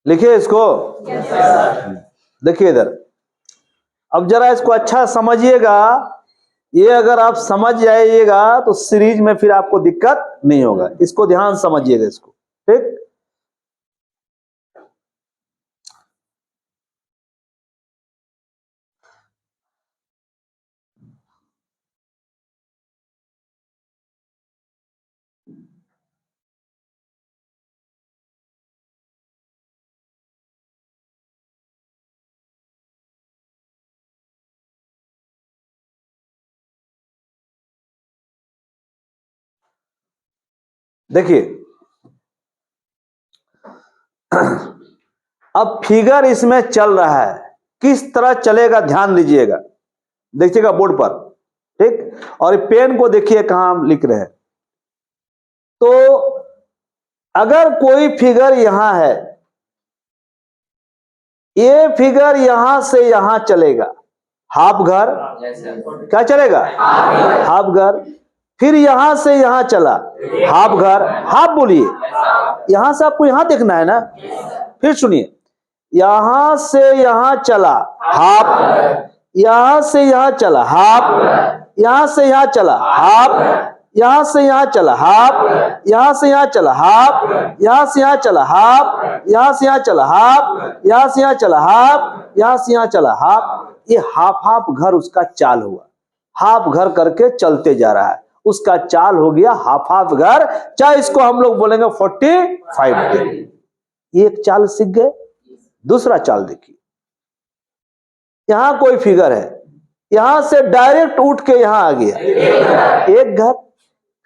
लिखिए इसको। देखिए इधर, अब जरा इसको अच्छा समझिएगा। ये अगर आप समझ जाइएगा तो सीरीज में फिर आपको दिक्कत नहीं होगा। इसको ध्यान समझिएगा इसको, ठीक। देखिए अब फिगर इसमें चल रहा है, किस तरह चलेगा ध्यान दीजिएगा। देखिएगा बोर्ड पर, ठीक। और पेन को देखिए कहां हम लिख रहे हैं। तो अगर कोई फिगर यहां है, ये फिगर यहां से यहां चलेगा, हाफ घर, क्या चलेगा, हाफ घर। फिर यहां से यहां चला, हाफ घर, हाफ बोलिए। यहां से आपको यहां देखना है ना। फिर सुनिए, यहां से यहां चला हाफ, यहां से यहां चला हाफ, यहां से यहां चला हाफ, यहां से यहां चला हाफ, यहां से यहां चला हाफ, यहां से यहां चला हाफ, यहां से यहां चला हाफ, यहां से यहां चला हाफ, यहां से यहां चला हाफ। ये हाफ हाफ घर उसका चाल हुआ, हाफ घर करके चलते जा रहा है, उसका चाल हो गया हाफ हाफ घर। चाहे इसको हम लोग बोलेंगे 45 डिग्री। एक चाल सीख गए। दूसरा चाल देखिए, यहां कोई फिगर है, यहां से डायरेक्ट उठ के यहां आ गया, एक घर।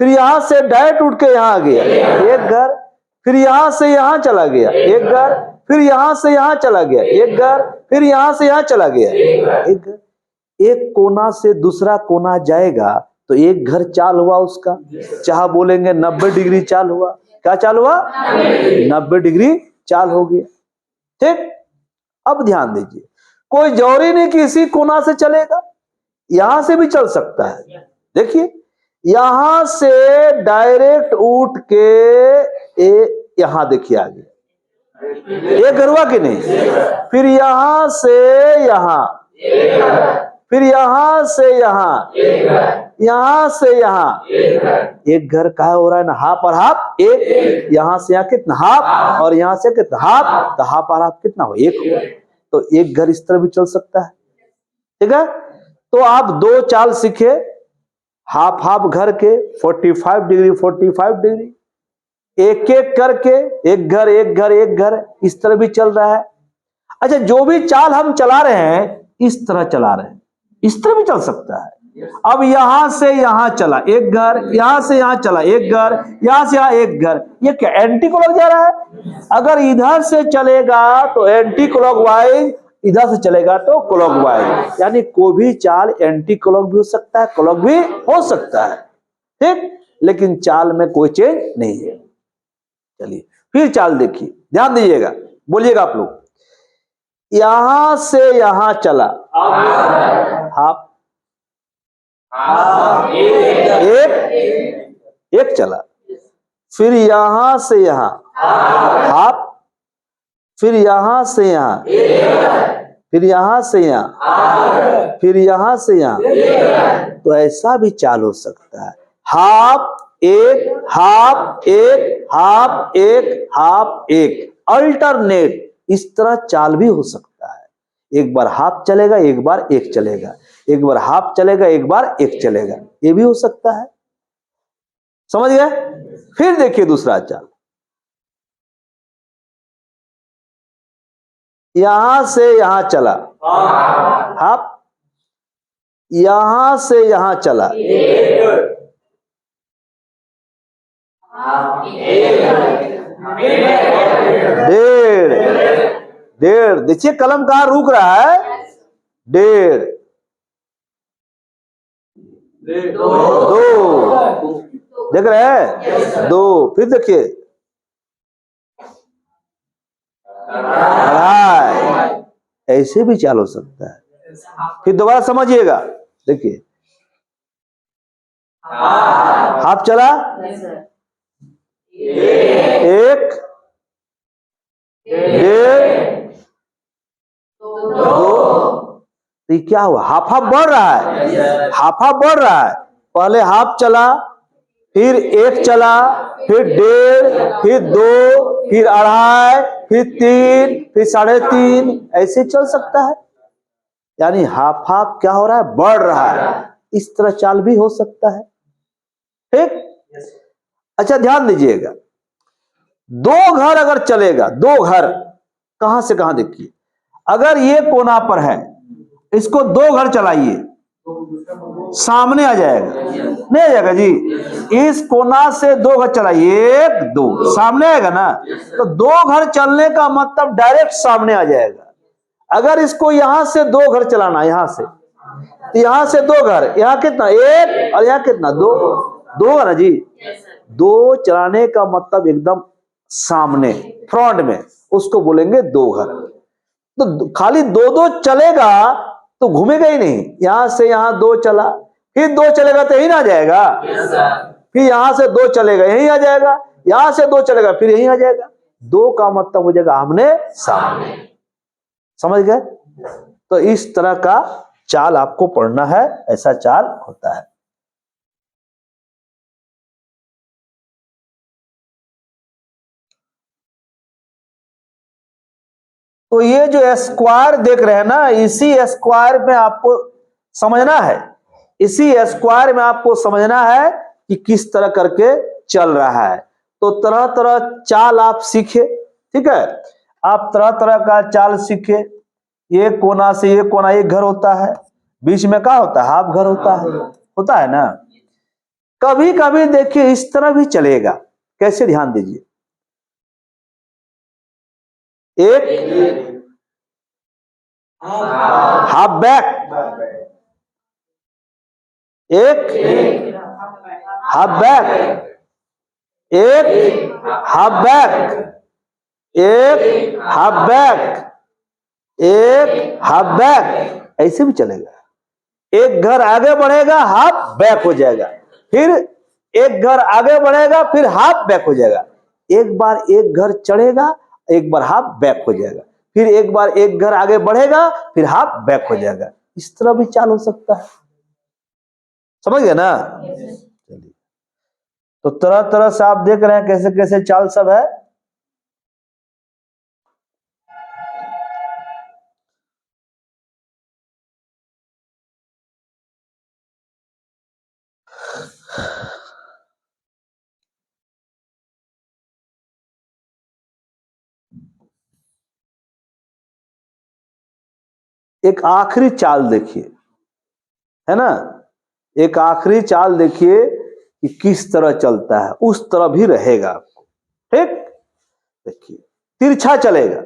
फिर यहां से डायरेक्ट उठ के यहां आ गया, एक घर। फिर यहां से यहां चला गया, एक घर। फिर यहां से यहां चला गया, एक घर। फिर यहां से यहां चला गया, एक घर। एक कोना से दूसरा कोना जाएगा तो एक घर चाल हुआ उसका। चाहे बोलेंगे 90 डिग्री चाल हुआ। क्या चाल हुआ, 90 डिग्री चाल हो गया, ठीक। अब ध्यान दीजिए, कोई जरूरी नहीं कि इसी कोना से चलेगा, यहां से भी चल सकता है। देखिए, यहां से डायरेक्ट उठ के यहां देखिए आगे, ये गरवा कि नहीं। फिर यहां से यहां, फिर यहां से यहां, यहां से यहां, एक घर का हो रहा है ना, हाफ और हाफ एक। यहां से यहां कितना, हाफ, और यहां से कितना, हाफ। तो हाफ और हाफ कितना हो, एक हुआ। तो एक घर इस तरह भी चल सकता है, ठीक है। तो आप दो चाल सीखे, हाफ हाफ घर के 45 डिग्री 45 डिग्री, एक एक करके, एक घर एक घर एक घर, इस तरह भी चल रहा है। अच्छा, जो भी चाल हम चला रहे हैं इस तरह चला रहे हैं, इस तरह भी चल सकता है। अब यहां से यहां चला एक घर, यहां से यहां चला एक घर, यहां से यहां एक घर। ये क्या एंटी क्लॉक जा रहा है। अगर इधर से चलेगा तो एंटी क्लॉकवाइज, इधर से चलेगा तो क्लॉकवाइज। यानी कोई भी चाल एंटी क्लॉक भी हो सकता है, क्लॉक भी हो सकता है, ठीक। लेकिन चाल में कोई चेंज नहीं है। चलिए फिर चाल देखिए, ध्यान दीजिएगा, बोलिएगा आप लोग। यहां से यहां चला हाफ, एक एक चला। फिर यहां से यहां हाफ, फिर यहां से यहां, फिर यहां से यहां, फिर यहां से यहां। तो ऐसा भी चाल हो सकता है, हाफ एक, हाफ एक, हाफ एक, हाफ एक, अल्टरनेट। इस तरह चाल भी हो सकता है। एक बार हाफ चलेगा, एक बार एक चलेगा, एक बार हाफ चलेगा, एक बार एक चलेगा, ये भी हो सकता है। समझ गए। फिर देखिए दूसरा चाल, यहां से यहां चला हाफ, यहां से यहां चला डेढ़, डेढ़। देखिए कलम कहां रुक रहा है, डेढ़, दो, देख रहे हैं, दो। फिर देखिए अढ़ाई, ऐसे भी चाल हो सकता है। फिर दोबारा समझिएगा, देखिए हाफ चला एक, डेढ़, तो ये क्या हुआ, हाफ हाफ बढ़ रहा है, हाफ हाफ बढ़ रहा है। पहले हाफ चला, फिर 1 चला, फिर 1.5, फिर 2, फिर 2.5, फिर 3, फिर 3.5, ऐसे चल सकता है। यानी हाफ हाफ क्या हो रहा है, बढ़ रहा है। इस तरह चाल भी हो सकता है। ठीक। अच्छा ध्यान दीजिएगा, 2 घर अगर चलेगा, 2 घर कहां से कहां देखिए, अगर ये कोना पर है, इसको 2 घर चलाइए, सामने आ जाएगा, नहीं आ जाएगा जी। इस कोना से 2 घर चलाइए, 1 2, सामने आएगा ना। तो 2 घर चलने का मतलब डायरेक्ट सामने आ जाएगा। अगर इसको यहां से 2 घर चलाना, यहां से, तो यहां से 2 घर, यहां कितना 1 और यहां कितना 2 है ना जी। 2 चलाने का मतलब एकदम सामने, फ्रंट में, उसको बोलेंगे 2 घर। तो खाली 2 चलेगा तो घूमेगा ही नहीं। यहां से यहां 2 चला, फिर 2 चलेगा तो यही ना जाएगा, फिर यहां से 2 चलेगा यही आ जाएगा, यहां से 2 चलेगा फिर यही आ जाएगा। 2 का मतलब हो जाएगा आमने सामने। समझ गए? तो इस तरह का चाल आपको पढ़ना है, ऐसा चाल होता है। तो ये जो स्क्वायर देख रहे हैं ना, इसी स्क्वायर में आपको समझना है, इसी स्क्वायर में आपको समझना है कि किस तरह करके चल रहा है। तो तरह तरह चाल आप सीखे, ठीक है, आप तरह तरह का चाल सीखे। ये कोना से ये कोना एक घर होता है, बीच में क्या होता है, हाफ घर होता है ना। कभी कभी देखिए इस तरह भी चलेगा, कैसे, ध्यान दीजिए। एक हाफ बैक, एक हाफ बैक, एक हाफ बैक, एक हाफ बैक, एक हाफ बैक, ऐसे भी चलेगा। एक घर आगे बढ़ेगा, हाफ बैक हो जाएगा, फिर एक घर आगे बढ़ेगा, फिर हाफ बैक हो जाएगा। एक बार एक घर चढ़ेगा, एक बार हाफ बैक हो जाएगा, फिर एक बार एक घर आगे बढ़ेगा, फिर हाफ बैक हो जाएगा। इस तरह भी चाल हो सकता है। समझ गए ना? चलिए, तो तरह तरह से आप देख रहे हैं कैसे कैसे चाल सब है। एक आखिरी चाल देखिए, है ना, एक आखिरी चाल देखिए कि किस तरह चलता है, उस तरह भी रहेगा आपको। ठीक, देखिए तिरछा चलेगा,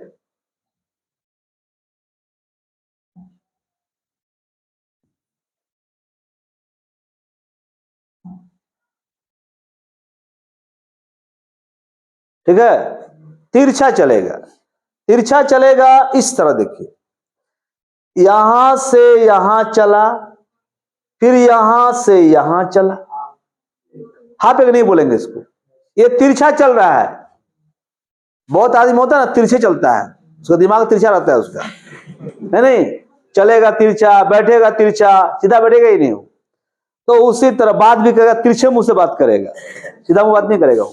ठीक है, तिरछा चलेगा, तिरछा चलेगा इस तरह देखिए, यहां से यहां चला, फिर यहां से यहां चला। हाफ एक नहीं बोलेंगे इसको, ये तिरछा चल रहा है। बहुत आदमी होता है ना तिरछे चलता है, उसका दिमाग तिरछा रहता है उसका, है नहीं, चलेगा तिरछा, बैठेगा तिरछा, सीधा बैठेगा ही नहीं। तो उसी तरह बात भी करेगा, तिरछे मुंह से बात करेगा, सीधा मुंह बात नहीं करेगा।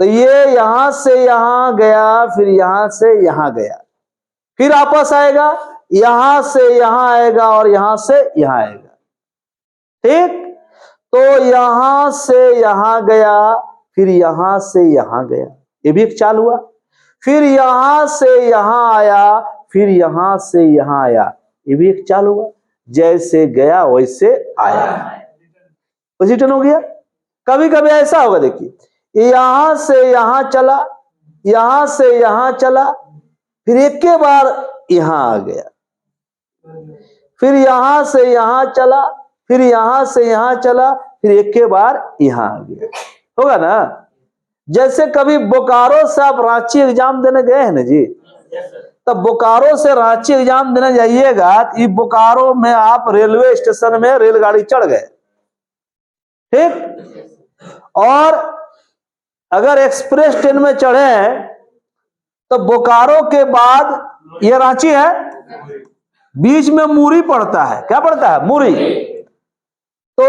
तो ये यहां से यहां गया, फिर यहां से यहां गया, फिर वापस आएगा, यहां से यहां आएगा और यहां से यहां आएगा। ठीक, तो यहां से यहां गया, फिर यहां से यहां गया, ये भी एक चाल हुआ। फिर यहां से यहां आया, फिर यहां से यहां आया, ये भी एक चाल हुआ। जैसे गया वैसे आया, उसी टर्न हो गया। कभी कभी ऐसा होगा, देखिए यहां से यहां चला, यहां से यहां चला, फिर एक के बार यहां आ गया, फिर यहां से यहां चला, फिर यहां से यहां चला, फिर एक के बार यहां आ गया। होगा ना? जैसे कभी बोकारो से आप रांची एग्जाम देने गए हैं ना जी, तब बोकारो से रांची एग्जाम देने जाइएगा, तो बोकारो में आप रेलवे स्टेशन में रेलगाड़ी चढ़ गए, ठीक, और अगर एक्सप्रेस ट्रेन में चढ़े तो बोकारो के बाद ये रांची है, बीच में मूरी पड़ता है। क्या पड़ता है? मूरी। तो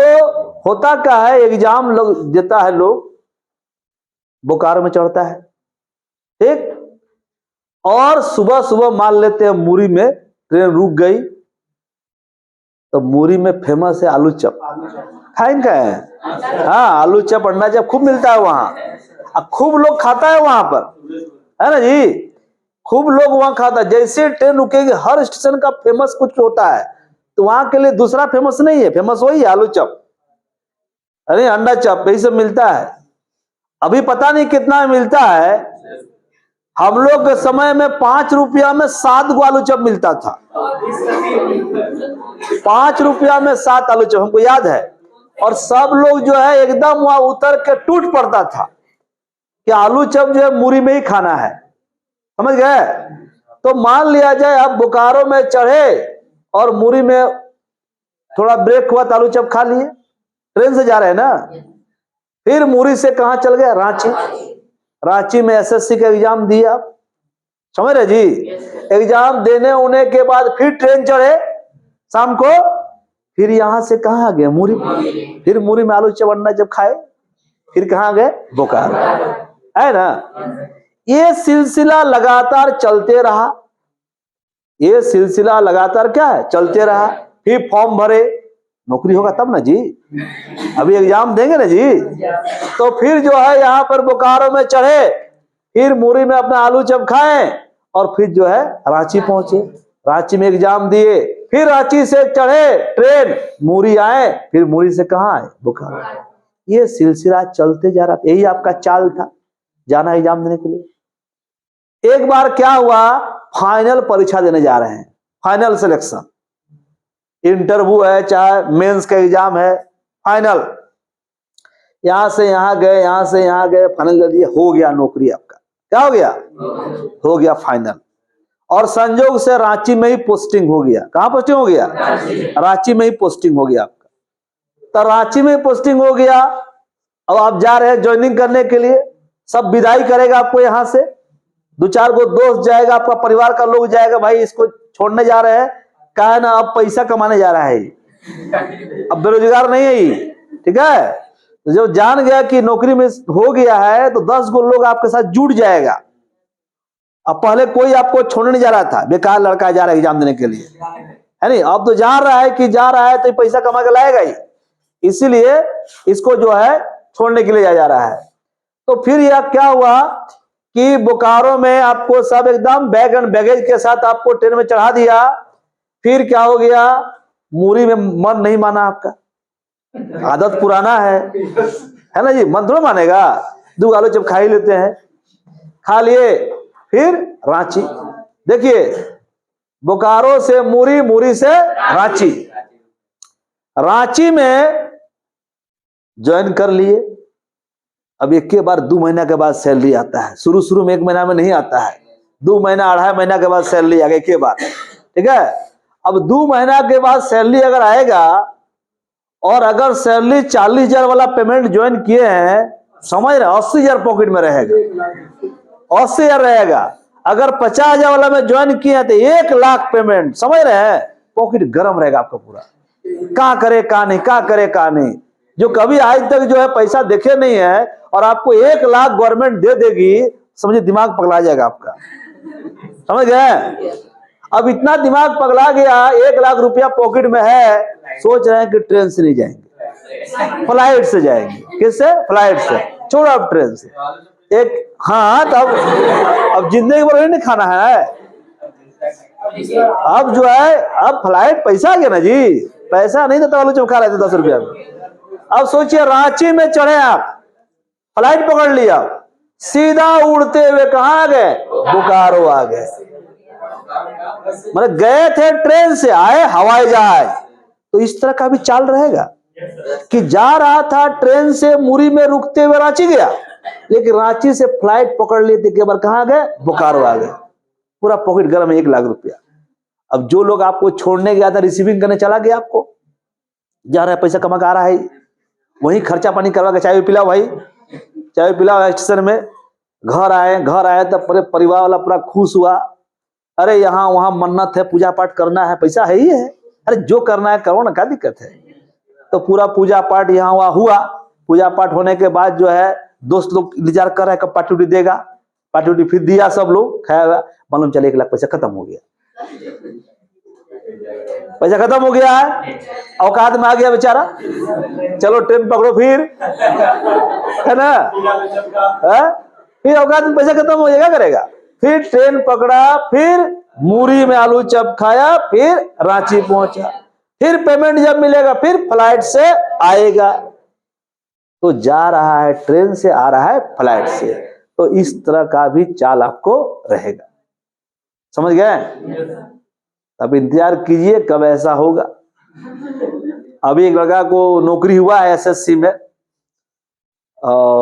होता क्या है, एग्जाम लोग देता है, लोग बोकारो में चढ़ता है, ठीक, और सुबह सुबह मान लेते हैं मूरी में ट्रेन रुक गई, तो मूरी में फेमस है आलू चप। खाइन का है? हाँ, आलू चप, अंडा चप खूब मिलता है वहां, खूब लोग खाता है वहां पर, है ना जी, खूब लोग वहां खाता है। जैसे ट्रेन रुकेगी, हर स्टेशन का फेमस कुछ होता है, तो वहां के लिए दूसरा फेमस नहीं है, फेमस वही है आलू चप, अरे अंडा चप, यही सब मिलता है। अभी पता नहीं कितना मिलता है, हम लोग के समय में 5 रुपया में 7 गो आलू चप मिलता था। 5 रुपया में 7 आलू चप, हमको याद है। और सब लोग जो है एकदम वहां उतर के टूट पड़ता था कि आलू चप जो है मूरी में ही खाना है, समझ गए। तो मान लिया जाए आप बोकारो में चढ़े और मूरी में थोड़ा ब्रेक हुआ तो आलू चप खा लिए, ट्रेन से जा रहे हैं ना, फिर मूरी से कहां चल गए? रांची। रांची में एसएससी का एग्जाम दिया, समझ रहे जी। एग्जाम देने होने के बाद फिर ट्रेन चढ़े शाम को, फिर यहां से कहां गए? मूरी। फिर मूरी में आलू चप अंडा जब खाए, फिर कहां गए? बोकारो, है ना। ये सिलसिला लगातार चलते रहा, ये सिलसिला लगातार क्या है? चलते रहा। फिर फॉर्म भरे, नौकरी होगा तब ना जी, अभी एग्जाम देंगे ना जी। तो फिर जो है यहाँ पर बोकारो में चढ़े, फिर मूरी में अपना आलू चप खाएं, और फिर जो है रांची पहुंचे, रांची में एग्जाम दिए, फिर रांची से चढ़े ट्रेन, मूरी आए, फिर मूरी से कहां आए? बोकारो। ये सिलसिला चलते जा रहा था, यही आपका चाल था जाना एग्जाम देने के लिए। एक बार क्या हुआ, फाइनल परीक्षा देने जा रहे हैं, फाइनल सिलेक्शन, इंटरव्यू है चाहे मेंस का एग्जाम है, फाइनल, यहां से यहां गए, यहां से यहां गए, फाइनल कर दिया, हो गया नौकरी आपका। क्या हो गया? हो गया फाइनल। और संजोग से रांची में ही पोस्टिंग हो गया। कहां पोस्टिंग हो गया? रांची में ही पोस्टिंग हो गया आपका। तो रांची में पोस्टिंग हो गया, अब आप जा रहे हैं ज्वाइनिंग करने के लिए, सब विदाई करेगा आपको यहां से, 2-4 गो दोस्त जाएगा, आपका परिवार का लोग जाएगा, भाई इसको छोड़ने जा रहे हैं, कहा है ना अब पैसा कमाने जा रहा है, अब बेरोजगार नहीं है ये, ठीक है। तो जब जान गया कि नौकरी में हो गया है, तो 10 गो लोग आपके साथ जुड़ जाएगा। अब पहले कोई आपको छोड़ने नहीं जा रहा था, बेकार लड़का जा रहा है एग्जाम देने के लिए, है नहीं, अब तो जान रहा है कि जा रहा है तो पैसा कमा के लाएगा ही, इसीलिए इसको जो है छोड़ने के लिए जा रहा है। तो फिर यह क्या हुआ कि बोकारो में आपको सब एकदम बैग एंड बैगेज के साथ आपको ट्रेन में चढ़ा दिया। फिर क्या हो गया, मूरी में मन नहीं माना आपका, आदत पुराना है ना जी, मन थोड़ा मानेगा, 2 आलू चप खा ही लेते हैं, खा लिए। फिर रांची, देखिए बोकारो से मूरी, मूरी से रांची, रांची में ज्वाइन कर लिए। अब एक के बार 2 महीना के बाद सैलरी आता है, शुरू शुरू में 1 महीना में नहीं आता है, 2 महीना 2.5 महीना के बाद सैलरी आ गई के बाद, ठीक है। अब 2 महीना के बाद सैलरी अगर आएगा, और अगर सैलरी 40,000 वाला पेमेंट ज्वाइन किए हैं, समझ रहे, 80,000 पॉकेट में रहेगा, 80,000 रहेगा। अगर 50,000 वाला में ज्वाइन किए हैं तो 1 लाख पेमेंट, समझ रहे हैं, पॉकेट गर्म रहेगा आपका पूरा, क्या करे क्या नहीं, क्या करे क्या नहीं। जो कभी आज तक जो है पैसा देखे नहीं है, और आपको 1 लाख गवर्नमेंट दे देगी, समझिए दिमाग पगला जाएगा आपका, समझ गए। अब इतना दिमाग पगला गया, 1 लाख रुपया पॉकेट में है, सोच रहे हैं कि ट्रेन से नहीं जाएंगे, फ्लाइट से जाएंगे। किससे? फ्लाइट से, छोड़ो अब ट्रेन से, एक, हाँ तब अब जिंदगी भर नहीं खाना है, अब जो है अब फ्लाइट पैसा आ गया ना जी, पैसा नहीं देता आलू चप खा रहे थे 10 रुपया में। अब सोचिए रांची में चढ़े आप, फ्लाइट पकड़ लिया, सीधा उड़ते हुए कहां आ गए? बोकारो आ गए। मतलब गए थे ट्रेन से, आए हवाई जहाज। तो इस तरह का भी चाल रहेगा कि जा रहा था ट्रेन से, मूरी में रुकते हुए रांची गया, लेकिन रांची से फ्लाइट पकड़ लेते के बार कहां गए? बोकारो आ गए, पूरा पॉकेट गर्म है, 1 लाख रुपया। अब जो लोग आपको छोड़ने गया था, रिसीविंग करने चला गया, आपको जा रहा है पैसा कमा के आ रहा है, वही खर्चा पानी करवा के चाय पिलाओ भाई, चाय पिलाओ स्टेशन में, घर आए तब पूरे परिवार वाला पूरा खुश हुआ, अरे यहाँ वहां मन्नत है, पूजा पाठ करना है, पैसा है ही है, अरे जो करना है करो ना, क्या दिक्कत है। तो पूरा पूजा पाठ यहाँ वहां हुआ। पूजा पाठ होने के बाद जो है दोस्त लोग इंतजार कर रहे हैं कब पार्टी उटी देगा। पार्टी उटी फिर दिया, सब लोग खाया, मालूम चले 1 लाख पैसा खत्म हो गया। पैसा खत्म हो गया है, औकात में आ गया बेचारा। चलो ट्रेन पकड़ो फिर, है ना, है? फिर औकात में पैसा खत्म हो जाएगा, करेगा। फिर ट्रेन पकड़ा, फिर मूरी में आलू चप खाया, फिर रांची पहुंचा। फिर पेमेंट जब मिलेगा फिर फ्लाइट से आएगा। तो जा रहा है ट्रेन से, आ रहा है फ्लाइट से। तो इस तरह का भी चाल आपको रहेगा। समझ गए? अब इंतजार कीजिए कब ऐसा होगा। अभी एक लड़का को नौकरी हुआ है एसएससी में, और